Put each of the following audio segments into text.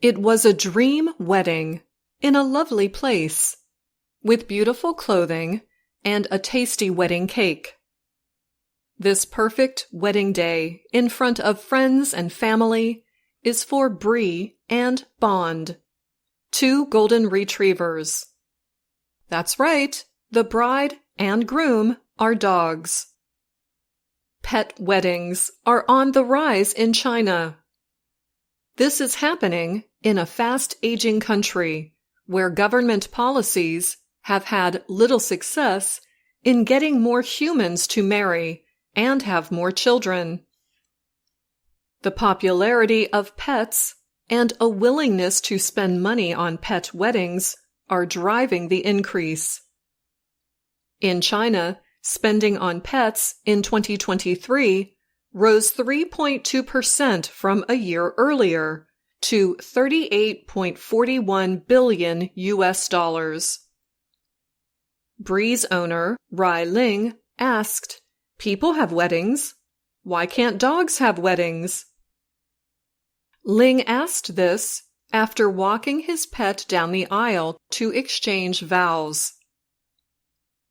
It was a dream wedding in a lovely place, with beautiful clothing and a tasty wedding cake. This perfect wedding day in front of friends and family is for Bree and Bond, two golden retrievers. That's right, the bride and groom are dogs. Pet weddings are on the rise in China. This is happening in a fast-aging country where government policies have had little success in getting more humans to marry and have more children. The popularity of pets and a willingness to spend money on pet weddings are driving the increase. In China, spending on pets in 2023 rose 3.2% from a year earlier to $38.41 billion. Bree's owner, Rai Ling, asked, "People have weddings. Why can't dogs have weddings?" Ling asked this after walking his pet down the aisle to exchange vows.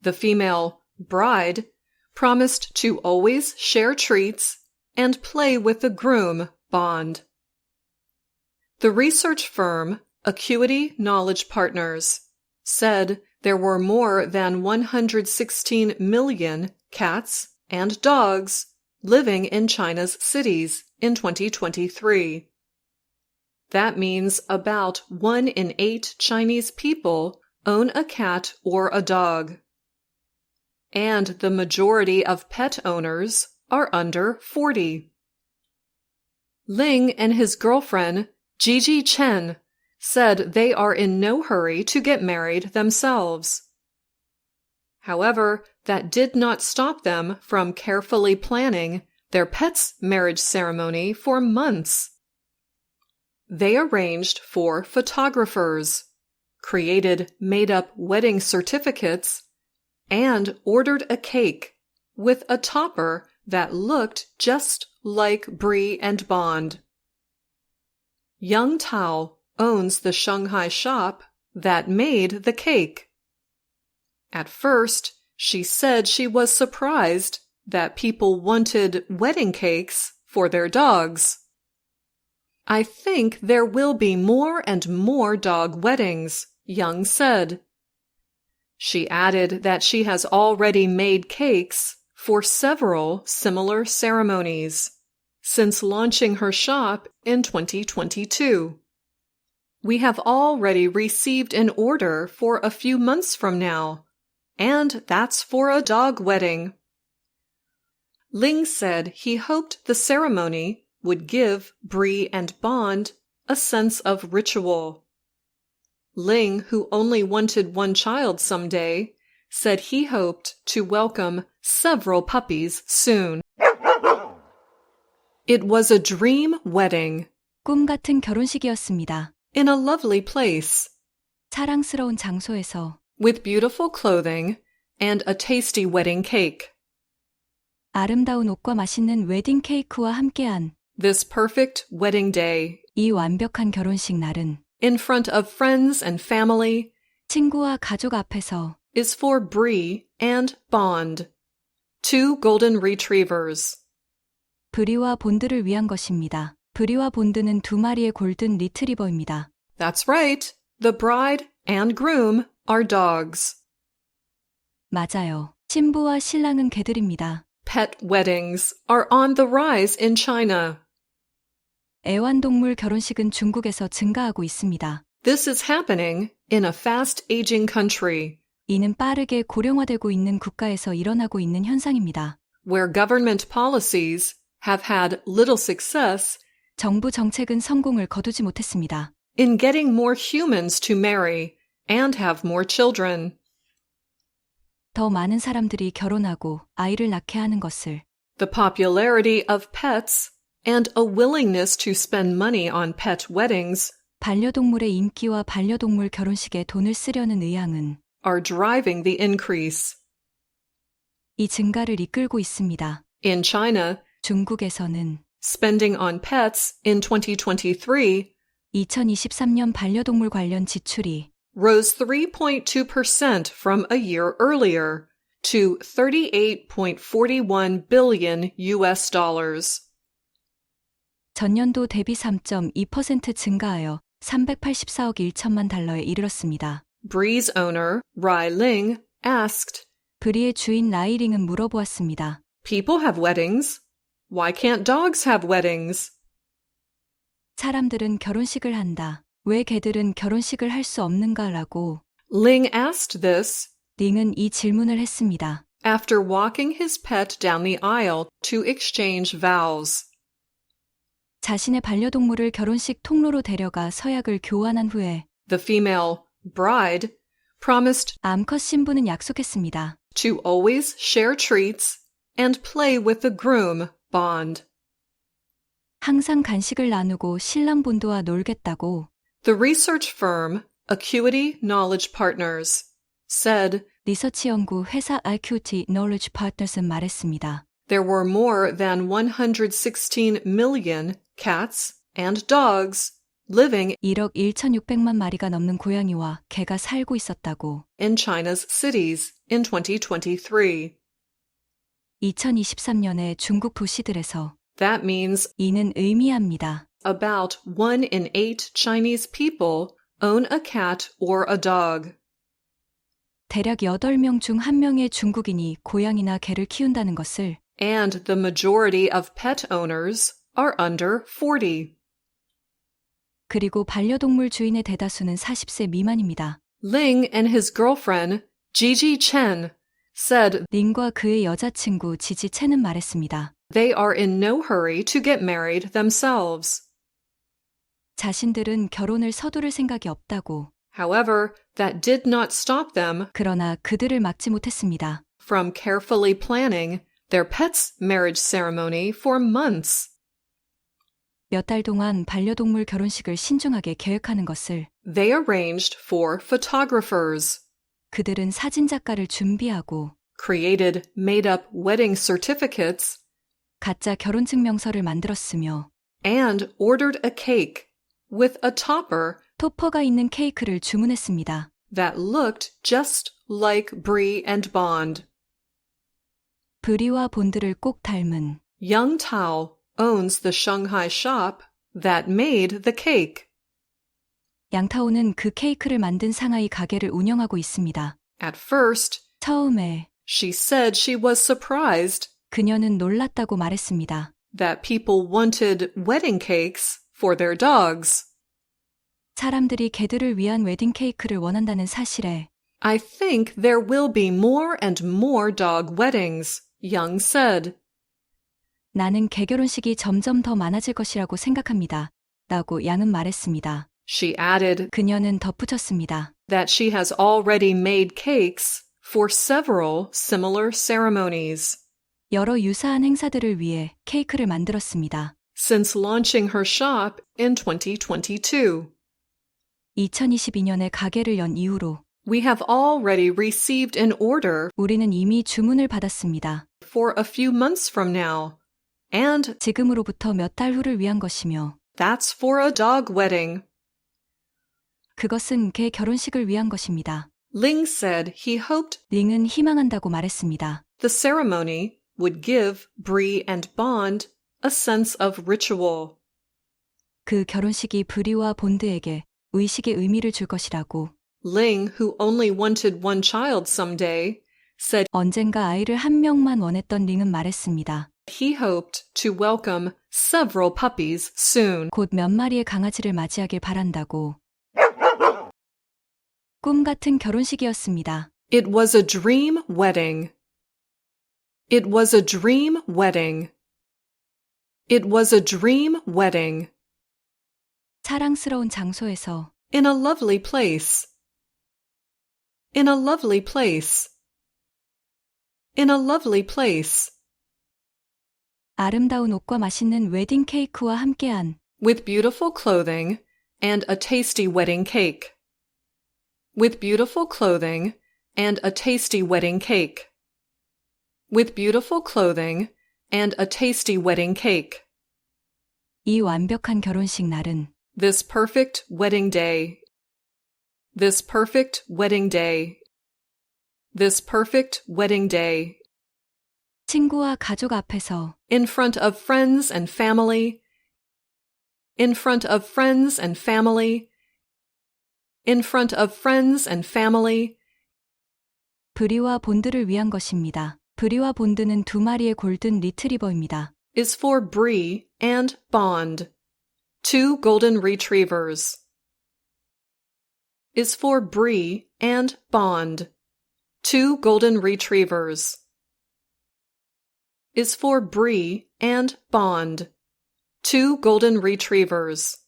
The female bride promised to always share treats and play with the groom, Bond. The research firm Acuity Knowledge Partners said there were more than 116 million cats and dogs living in China's cities in 2023. That means about 1 in 8 Chinese people own a cat or a dog. And the majority of pet owners are under 40. Ling and his girlfriend, Gigi Chen, said they are in no hurry to get married themselves. However, that did not stop them from carefully planning their pet's marriage ceremony for months. They arranged for photographers, created made-up wedding certificates, and ordered a cake with a topper that looked just like Bree and Bond. Young Tao owns the Shanghai shop that made the cake. At first, she said she was surprised that people wanted wedding cakes for their dogs. "I think there will be more and more dog weddings," Young said. She added that she has already made cakes for several similar ceremonies since launching her shop in 2022. "We have already received an order for a few months from now, and that's for a dog wedding." Ling said he hoped the ceremony would give Bree and Bond a sense of ritual. Ling, who only wanted one child someday, said he hoped to welcome several puppies soon. It was a dream wedding. 꿈 같은 결혼식이었습니다. In a lovely place. 사랑스러운 장소에서. With beautiful clothing and a tasty wedding cake. 아름다운 옷과 맛있는 웨딩 케이크와 함께한. This perfect wedding day. 이 완벽한 결혼식 날은. In front of friends and family. 친구와 가족 앞에서. Is for Bree and Bond, two golden retrievers. 브리와 본드를 위한 것입니다. 브리와 본드는 2마리의 골든 리트리버입니다. That's right. The bride and groom are dogs. 맞아요. 신부와 신랑은 개들입니다. Pet weddings are on the rise in China. 애완동물 결혼식은 중국에서 증가하고 있습니다. This is happening in a fast-aging country. 이는 빠르게 고령화되고 있는 국가에서 일어나고 있는 현상입니다. Where government policies have had little success 정부 정책은 성공을 거두지 못했습니다. in getting more humans to marry and have more children. 더 많은 사람들이 결혼하고 아이를 낳게 하는 것을. The popularity of pets and a willingness to spend money on pet weddings 반려동물의 인기와 반려동물 결혼식에 돈을 쓰려는 의향은 are driving the increase. 이 증가를 이끌고 있습니다. In China, 중국에서는 spending on pets in 2023 2023년 반려동물 관련 지출이 rose 3.2% from a year earlier to $38.41 billion US dollars. 전년도 대비 3.2% 증가하여 384억 1천만 달러에 이르렀습니다. Bree's owner, Rai Ling, asked, 브리의 주인 라이링은 물어보았습니다. People have weddings. Why can't dogs have weddings? 사람들은 결혼식을 한다. 왜 개들은 결혼식을 할 수 없는가? 라고 Ling asked this 링은 이 질문을 했습니다. after walking his pet down the aisle to exchange vows. 자신의 반려동물을 결혼식 통로로 데려가 서약을 교환한 후에 The female, bride, promised 암컷 신부는 약속했습니다. to always share treats and play with the groom, bond. 항상 간식을 나누고 신랑 본드와 놀겠다고 The research firm, Acuity Knowledge Partners, said 리서치 연구 회사 Acuity Knowledge Partners는 말했습니다. there were more than 116 million cats and dogs living 1억 1,600만 마리가 넘는 고양이와 개가 살고 있었다고 in China's cities in 2023. 2023년에 중국 도시들에서 That means 이는 의미합니다. about 1 in 8 Chinese people own a cat or a dog. 대략 8명 중 1명의 중국인이 고양이나 개를 키운다는 것을 And the majority of pet owners are under 40. 그리고 반려동물 주인의 대다수는 40세 미만입니다. Ling and his girlfriend, Gigi Chen, said 링과 그의 여자친구 지지 첸은 말했습니다. they are in no hurry to get married themselves. 자신들은 결혼을 서두를 생각이 없다고. However, that did not stop them 그러나 그들을 막지 못했습니다. from carefully planning their pet's marriage ceremony for months. 몇 달 동안 반려동물 결혼식을 신중하게 계획하는 것을 They arranged for photographers, 그들은 사진작가를 준비하고 created made-up wedding certificates, 가짜 결혼증명서를 만들었으며 and ordered a cake with a topper 토퍼가 있는 케이크를 주문했습니다. that looked just like Bree and Bond. 브리와 본드를 꼭 닮은 Young Tao owns the Shanghai shop that made the cake. 양타오는 그 케이크를 만든 상하이 가게를 운영하고 있습니다. At first, 처음에 she said she was surprised 그녀는 놀랐다고 말했습니다. that people wanted wedding cakes for their dogs. 사람들이 개들을 위한 웨딩 케이크를 원한다는 사실에 I think there will be more and more dog weddings, Young said. 나는 개 결혼식이 점점 더 많아질 것이라고 생각합니다. 라고 양은 말했습니다. She added 그녀는 덧붙였습니다. that she has already made cakes for several similar ceremonies. 여러 유사한 행사들을 위해 케이크를 만들었습니다. Since launching her shop in 2022, 2022년에 가게를 연 이후로 we have already received an order 우리는 이미 주문을 받았습니다. for a few months from now, and 지금으로부터 몇 달 후를 위한 것이며 that's for a dog wedding. 그것은 개 결혼식을 위한 것입니다. Ling said he hoped 링은 희망한다고 말했습니다. the ceremony would give Bree and Bond a sense of ritual. 그 결혼식이 브리와 본드에게 의식의 의미를 줄 것이라고. Ling, who only wanted one child someday, said 언젠가 아이를 한 명만 원했던 링은 말했습니다. he hoped to welcome several puppies soon. 곧 몇 마리의 강아지를 맞이하길 바란다고. 꿈 같은 결혼식이었습니다. It was a dream wedding. It was a dream wedding. It was a dream wedding. 사랑스러운 장소에서 In a lovely place. In a lovely place. In a lovely place. 아름다운 옷과 맛있는 웨딩 케이크와 함께한 With beautiful clothing and a tasty wedding cake. With beautiful clothing and a tasty wedding cake. With beautiful clothing and a tasty wedding cake. 이 완벽한 결혼식 날은 This perfect wedding day. This perfect wedding day. This perfect wedding day. 친구와 가족 앞에서 In front of friends and family. In front of friends and family. In front of friends and family. 브리와 본드를 위한 것입니다. 브리와 본드는 두 마리의 골든 리트리버입니다. Is for Bree and Bond, two golden retrievers. Is for Bree and Bond, two golden retrievers. Is for Bree and Bond, two golden retrievers.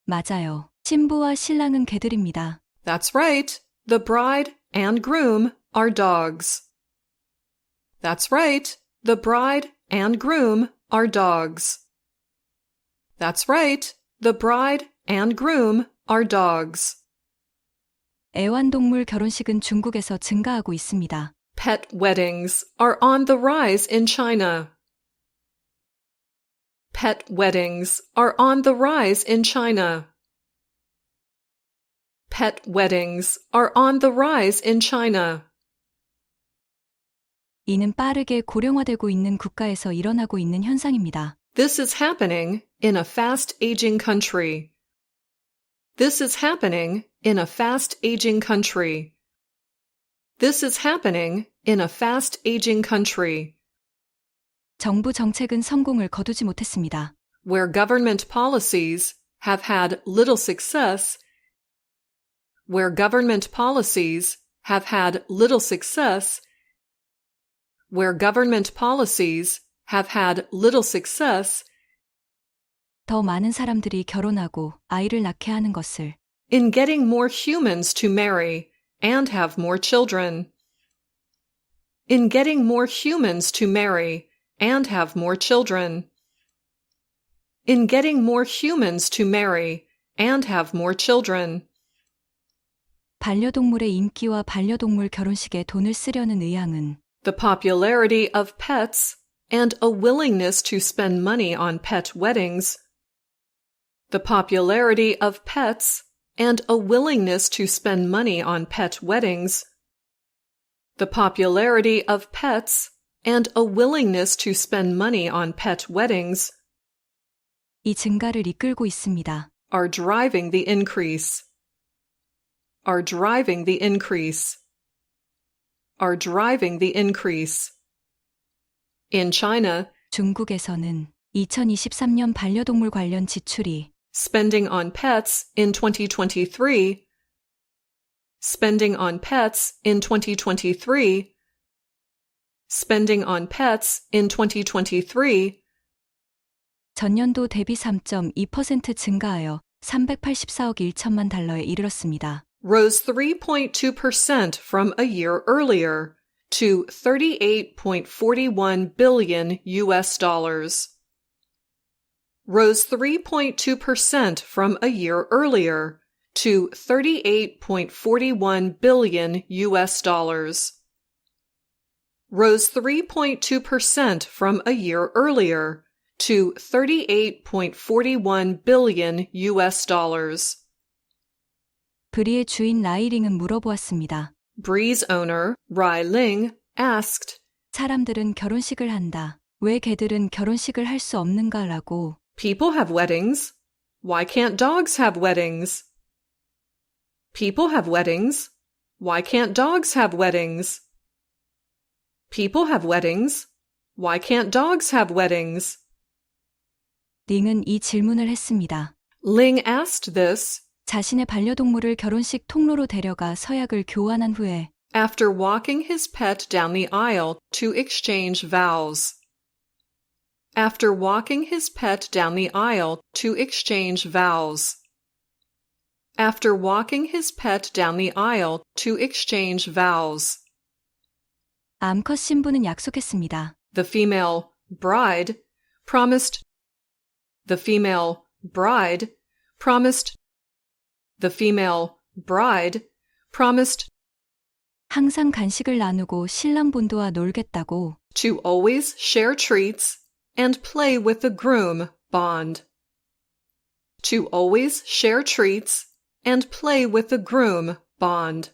맞아요. 신부와 신랑은 개들입니다. That's right. The bride and groom are dogs. That's right. The bride and groom are dogs. That's right. The bride and groom are dogs. 애완동물 결혼식은 중국에서 증가하고 있습니다. Pet weddings are on the rise in China. Pet weddings are on the rise in China. Pet weddings are on the rise in China. 이는 빠르게 고령화되고 있는 국가에서 일어나고 있는 현상입니다. This is happening in a fast-aging country. This is happening in a fast-aging country. This is happening in a fast-aging country. 정부 정책은 성공을 거두지 못했습니다. Where government policies have had little success. Where government policies have had little success. Where government policies have had little success. 더 많은 사람들이 결혼하고 아이를 낳게 하는 것을 In getting more humans to marry and have more children. In getting more humans to marry and have more children. In getting more humans to marry and have more children. 반려동물의 인기와 반려동물 결혼식에 돈을 쓰려는 의향은 The popularity of pets and a willingness to spend money on pet weddings. The popularity of pets and a willingness to spend money on pet weddings. The popularity of pets and a willingness to spend money on pet weddings 이 증가를 이끌고 있습니다. are driving the increase. Are driving the increase. Are driving the increase. In China, 중국에서는 2023년 반려동물 관련 지출이 spending on pets in 2023. Spending on pets in 2023. Spending on pets in 2023 전년도 대비 3.2% 증가하여 384억 1천만 달러에 이르렀습니다. rose 3.2% from a year earlier to $38.41 billion US dollars. Rose 3.2% from a year earlier to $38.41 billion US dollars. Rose 3.2% from a year earlier to $38.41 billion US dollars. 브리의 주인 라이링은 물어보았습니다. Bree's owner, Rai Ling, asked, 사람들은 결혼식을 한다. 왜 개들은 결혼식을 할 수 없는가 라고. People have weddings. Why can't dogs have weddings? People have weddings. Why can't dogs have weddings? People have weddings. Why can't dogs have weddings? 링은 이 질문을 했습니다. Ling asked this 자신의 반려동물을 결혼식 통로로 데려가 서약을 교환한 후에 after walking his pet down the aisle to exchange vows. After walking his pet down the aisle to exchange vows. After walking his pet down the aisle to exchange vows. 암컷 신부는 약속했습니다. The female bride promised. The female bride promised. The female bride promised 항상 간식을 나누고 신랑 본드와 놀겠다고. to always share treats and play with the groom, Bond. To always share treats and play with the groom bond.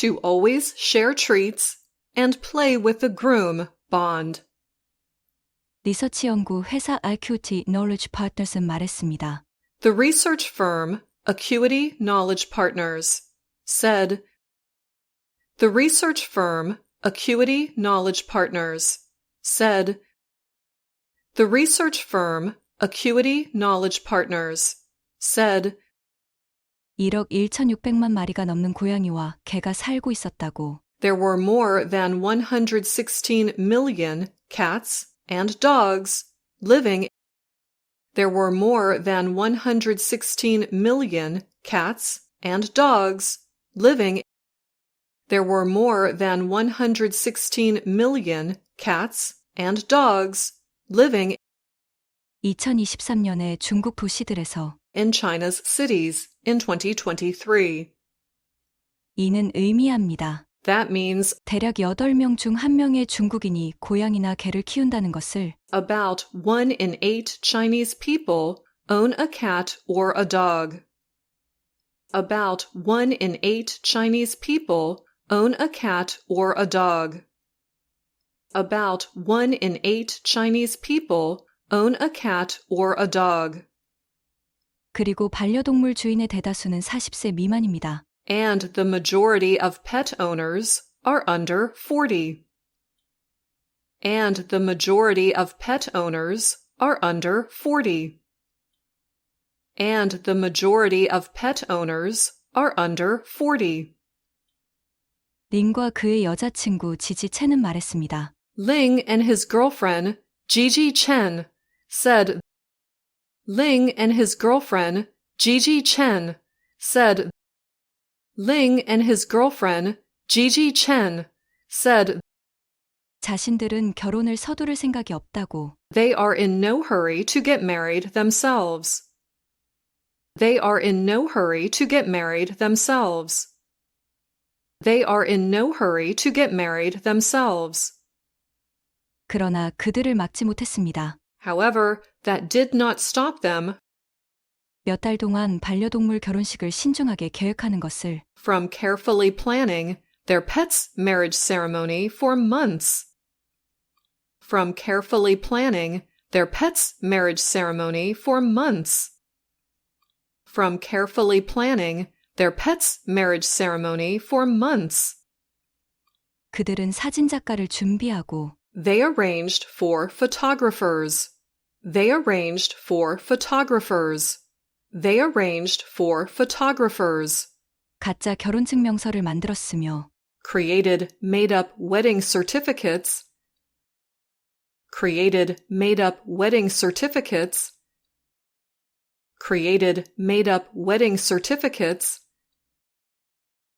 To always share treats and play with the groom bond. 리서치 연구 회사 Acuity Knowledge Partners은 말했습니다. The research firm Acuity Knowledge Partners said, The research firm Acuity Knowledge Partners said, The research firm Acuity Knowledge Partners said, 1억 1,600만 마리가 넘는 고양이와 개가 살고 있었다고. There were more than 116 million cats and dogs living. There were more than 116 million cats and dogs living. There were more than 116 million cats and dogs living 2023년에 중국 도시들에서 in China's cities in 2023. 이는 의미합니다. That means 대략 8명 중 1명의 중국인이 고양이나 개를 키운다는 것을 about 1 in 8 Chinese people own a cat or a dog. About 1 in 8 Chinese people own a cat or a dog. About 1 in 8 Chinese people own a cat or a dog. 그리고 반려동물 주인의 대다수는 40세 미만입니다. And the majority of pet owners are under 40. And the majority of pet owners are under 40. And the majority of pet owners are under 40. 링과 그의 여자친구 지지 첸은 말했습니다. Ling and his girlfriend, Gigi Chen, said, Ling and his girlfriend, Gigi Chen, said, Ling and his girlfriend, Gigi Chen, said, 자신들은 결혼을 서두를 생각이 없다고. They are in no hurry to get married themselves. They are in no hurry to get married themselves. They are in no hurry to get married themselves. 그러나 그들을 막지 못했습니다. However, that did not stop them 몇 달 동안 반려동물 결혼식을 신중하게 계획하는 것을 from carefully planning their pet's marriage ceremony for months. From carefully planning their pet's marriage ceremony for months. From carefully planning their pet's marriage ceremony for months. 그들은 사진작가를 준비하고 They arranged for photographers. They arranged for photographers. They arranged for photographers. 가짜 결혼증명서를 만들었으며 Created made-up wedding certificates. Created made-up wedding certificates. Created made-up wedding certificates.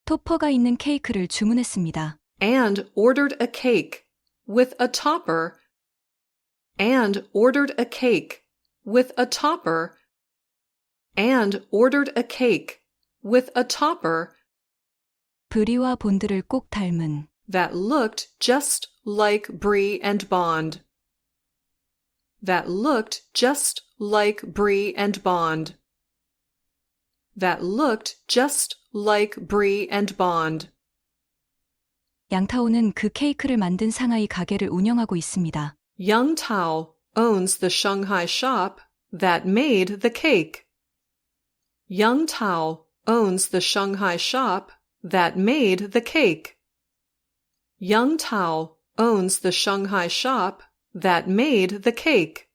토퍼가 있는 케이크를 주문했습니다. And ordered a cake with a topper. And ordered a cake with a topper. And ordered a cake with a topper 브리와 본드를 꼭 닮은 that looked just like Brie and Bond. That looked just like Brie and Bond. That looked just like Brie and Bond. 양타오는 그 케이크를 만든 상하이 가게를 운영하고 있습니다. Young Tao owns the Shanghai shop that made the cake. Young Tao owns the Shanghai shop that made the cake. Young Tao owns the Shanghai shop that made the cake.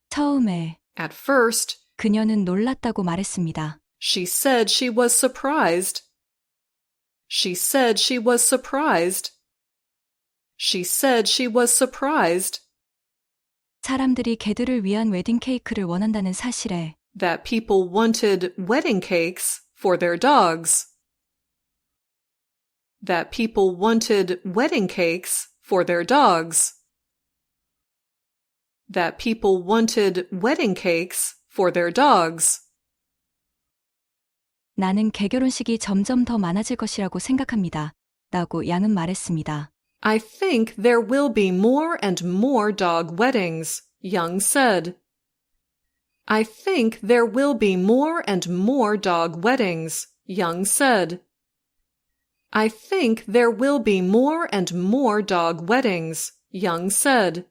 처음에 At first, 그녀는 놀랐다고 말했습니다. she said she was surprised. She said she was surprised. She said she was surprised 사람들이 개들을 위한 웨딩 케이크를 원한다는 사실에 that people wanted wedding cakes for their dogs. That people wanted wedding cakes for their dogs. That people wanted wedding cakes for their dogs. 나는 개결혼식이 점점 더 많아질 것이라고 생각합니다. 라고 양은 말했습니다. I think there will be more and more dog weddings, Young said. I think there will be more and more dog weddings, Young said. I think there will be more and more dog weddings, Young said.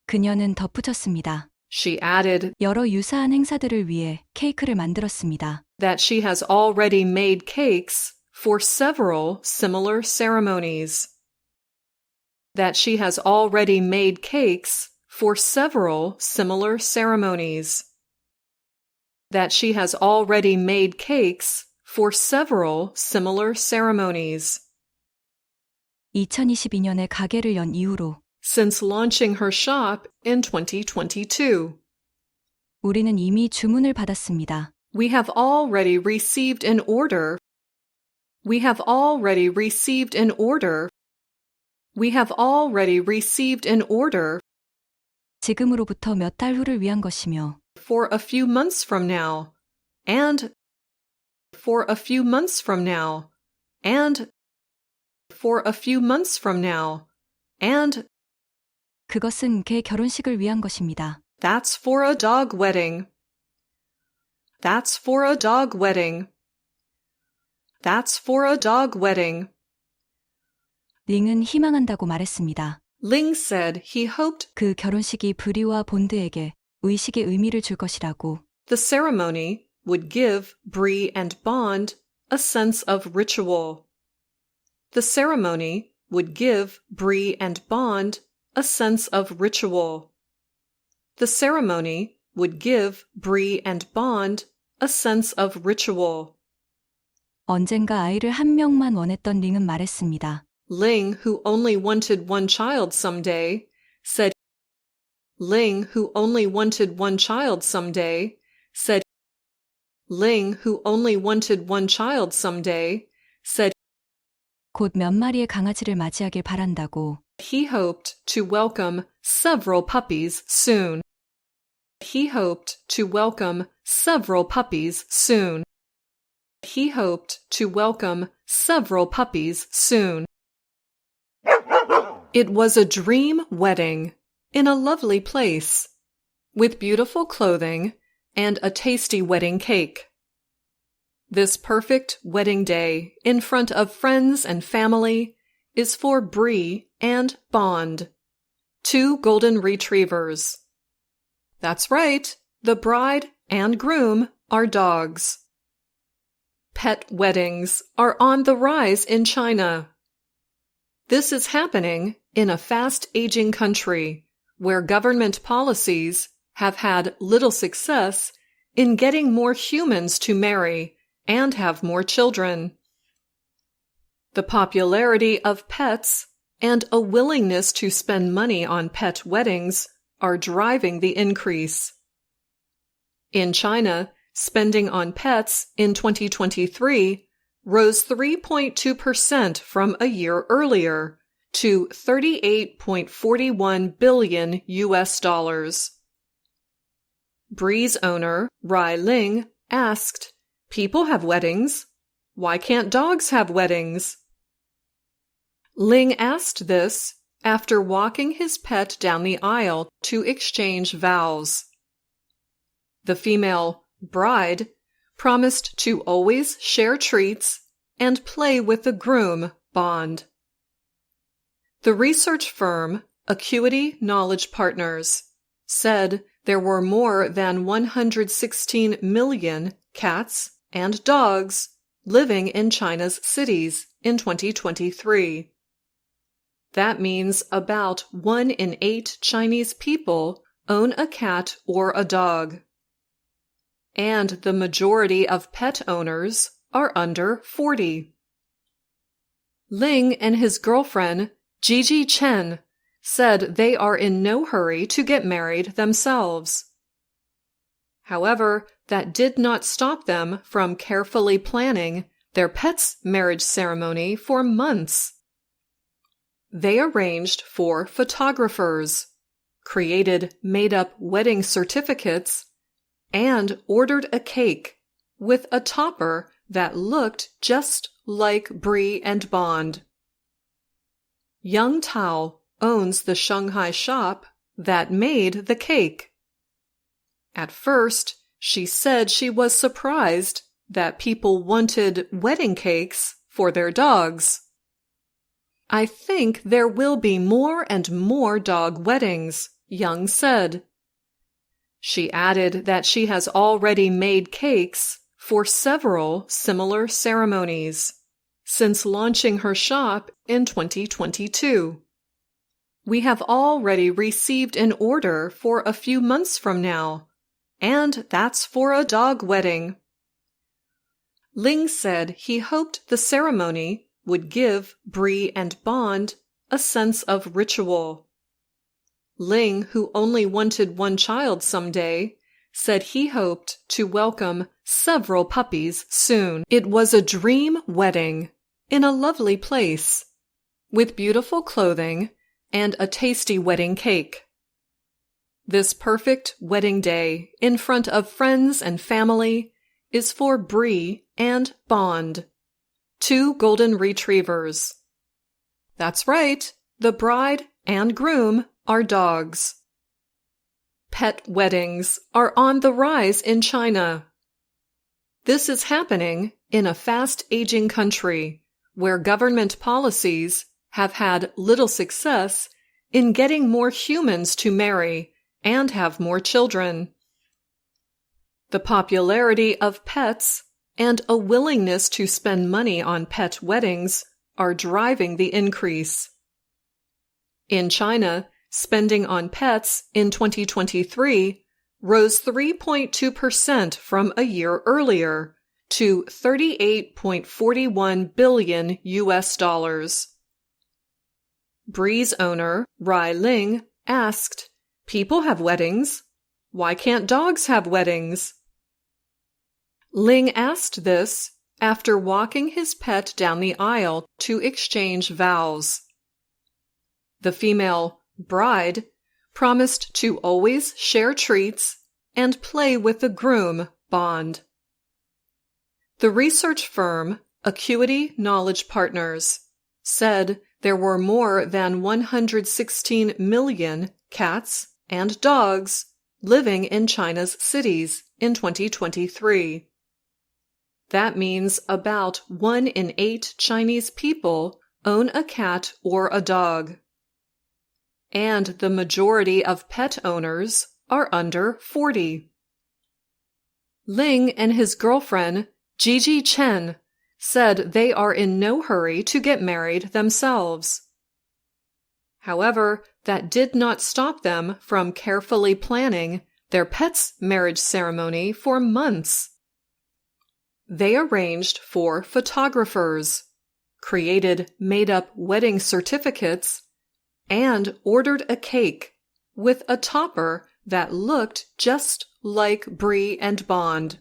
그녀는 덧붙였습니다. She added 여러 유사한 행사들을 위해 케이크를 만들었습니다. that she has already made cakes for several similar ceremonies. That she has already made cakes for several similar ceremonies. That she has already made cakes for several similar ceremonies. 2022년에 가게를 연 이후로 Since launching her shop in 2022, 우리는 이미 주문을 받았습니다. we have already received an order. We have already received an order. We have already received an order 지금으로부터 몇 달 후를 위한 것이며 for a few months from now, and for a few months from now, and for a few months from now, and 그것은 개 결혼식을 위한 것입니다. that's for a dog wedding. That's for a dog wedding. That's for a dog wedding. 링은 희망한다고 말했습니다. Ling said he hoped 그 결혼식이 브리와 본드에게 의식의 의미를 줄 것이라고. the ceremony would give Bree and Bond a sense of ritual. The ceremony would give Bree and Bond a sense of ritual. The ceremony would give Bree and Bond a sense of ritual. 언젠가 아이를 한 명만 원했던 링은 말했습니다. Ling, who only wanted one child someday, said, Ling, who only wanted one child someday, said, Ling, who only wanted one child someday, said 곧 몇 마리의 강아지를 맞이하길 바란다고. he hoped to welcome several puppies soon. He hoped to welcome several puppies soon. He hoped to welcome several puppies soon. It was a dream wedding in a lovely place, with beautiful clothing and a tasty wedding cake. This perfect wedding day in front of friends and family is for Bree and Bond, 2 golden retrievers. That's right, the bride and groom are dogs. Pet weddings are on the rise in China. This is happening in a fast-aging country where government policies have had little success in getting more humans to marry and have more children. The popularity of pets and a willingness to spend money on pet weddings are driving the increase. In China, spending on pets in 2023 rose 3.2% from a year earlier to $38.41 billion US. Bree's owner, Rai Ling, asked, "People have weddings. Why can't dogs have weddings?" Ling asked this after walking his pet down the aisle to exchange vows. The female bride promised to always share treats and play with the groom, Bond. The research firm Acuity Knowledge Partners said there were more than 116 million cats and dogs living in China's cities in 2023. That means about 1 in 8 Chinese people own a cat or a dog. And the majority of pet owners are under 40. Ling and his girlfriend, Gigi Chen, said they are in no hurry to get married themselves. However, that did not stop them from carefully planning their pet's marriage ceremony for months. They arranged for photographers, created made-up wedding certificates, and ordered a cake with a topper that looked just like Bree and Bond. Young Tao owns the Shanghai shop that made the cake. At first, she said she was surprised that people wanted wedding cakes for their dogs. I think there will be more and more dog weddings, Young said. She added that she has already made cakes for several similar ceremonies since launching her shop in 2022. We have already received an order for a few months from now, and that's for a dog wedding. Ling said he hoped the ceremony would give Bree and Bond a sense of ritual. Ling, who only wanted one child someday, said he hoped to welcome several puppies soon. It was a dream wedding in a lovely place, with beautiful clothing and a tasty wedding cake. This perfect wedding day in front of friends and family is for Bree and Bond, 2 golden retrievers. That's right, the bride and groom are dogs. Pet weddings are on the rise in China. This is happening in a fast-aging country where government policies have had little success in getting more humans to marry and have more children. The popularity of pets and a willingness to spend money on pet weddings are driving the increase. In China, spending on pets in 2023 rose 3.2% from a year earlier to $38.41 billion. Bree's owner, Rai Ling, asked, "People have weddings. Why can't dogs have weddings?" Ling asked this after walking his pet down the aisle to exchange vows. The female bride promised to always share treats and play with the groom, Bond. The research firm Acuity Knowledge Partners said there were more than 116 million cats and dogs living in China's cities in 2023. That means about 1 in 8 Chinese people own a cat or a dog. And the majority of pet owners are under 40. Ling and his girlfriend, Gigi Chen, said they are in no hurry to get married themselves. However, that did not stop them from carefully planning their pet's marriage ceremony for months. They arranged for photographers, created made-up wedding certificates, and ordered a cake with a topper that looked just like Bree and Bond.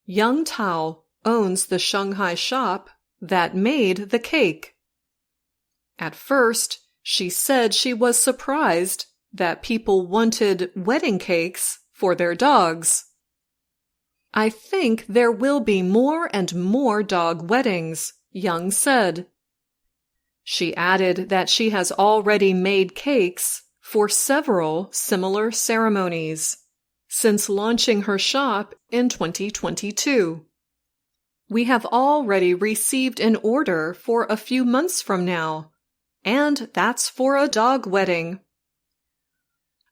Young Tao owns the Shanghai shop that made the cake. At first, she said she was surprised that people wanted wedding cakes for their dogs. I think there will be more and more dog weddings, Young said. She added that she has already made cakes for several similar ceremonies since launching her shop in 2022. We have already received an order for a few months from now, and that's for a dog wedding.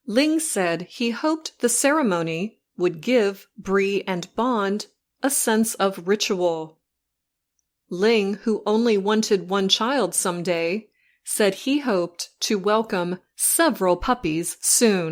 Ling said he hoped the ceremony would give Bree and Bond a sense of ritual. Ling, who only wanted one child someday, said he hoped to welcome several puppies soon.